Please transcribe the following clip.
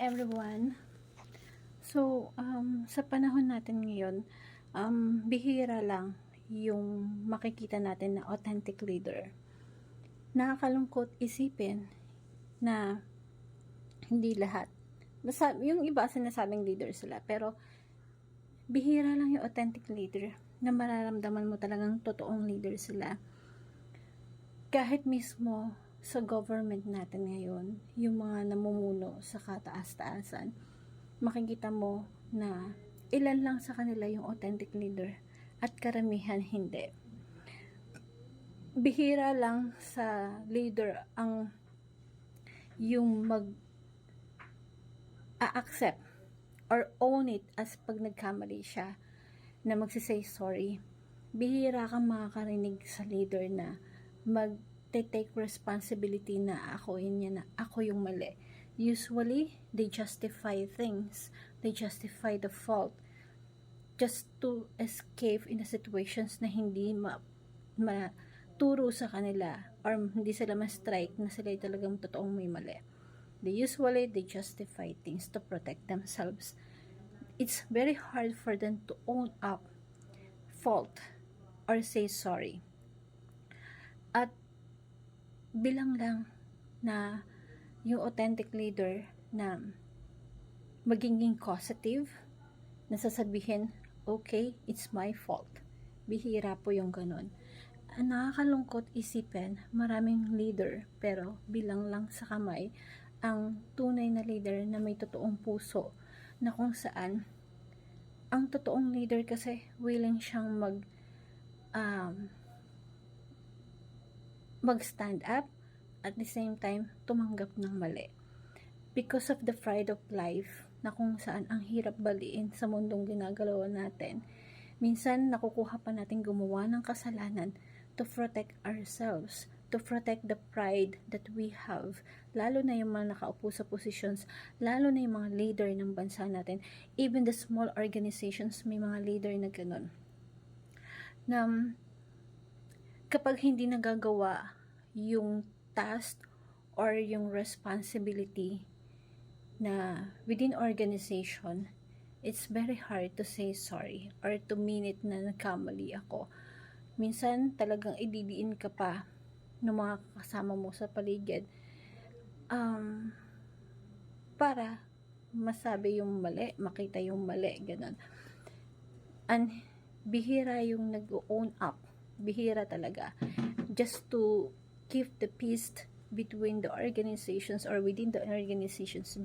everyone. So, sa panahon natin ngayon, bihira lang yung makikita natin na authentic leader. Nakakalungkot isipin na hindi lahat. Basta, yung iba sinasabing leader sila, pero bihira lang yung authentic leader na mararamdaman mo talagang totoong leader sila. Kahit mismo sa government natin ngayon, yung mga namumuno sa kataas-taasan, makikita mo na ilan lang sa kanila yung authentic leader at karamihan hindi. Bihira lang sa leader ang yung mag-accept or own it as pag nagkamali siya na magsisay sorry. Bihira kang makakarinig sa leader na take responsibility na ako yung mali. Usually, they justify things. They justify the fault just to escape in the situations na hindi maturo sa kanila or hindi sila ma-strike na sila talagang totoong may mali. They justify things to protect themselves. It's very hard for them to own up fault or say sorry. At bilang lang na yung authentic leader na magiging causative, na sasabihin, okay, it's my fault. Bihira po yung ganun. Nakakalungkot isipin, maraming leader, pero bilang lang sa kamay, ang tunay na leader na may totoong puso, na kung saan, ang totoong leader kasi willing siyang mag-stand up, at the same time, tumanggap ng mali. Because of the pride of life, na kung saan ang hirap baliin sa mundong ginagalawan natin, minsan nakukuha pa natin gumawa ng kasalanan to protect ourselves, to protect the pride that we have, lalo na yung mga nakaupo sa positions, lalo na yung mga leader ng bansa natin, even the small organizations, may mga leader na ganun. Na kapag hindi nagagawa yung task or yung responsibility na within organization, it's very hard to say sorry or to mean it na nagkamali ako. Minsan talagang ididiin ka pa ng mga kasama mo sa paligid para masabi yung mali, makita yung mali, ganun. And bihira yung nag-own up, bihira talaga, just to keep the peace between the organizations or within the organizations.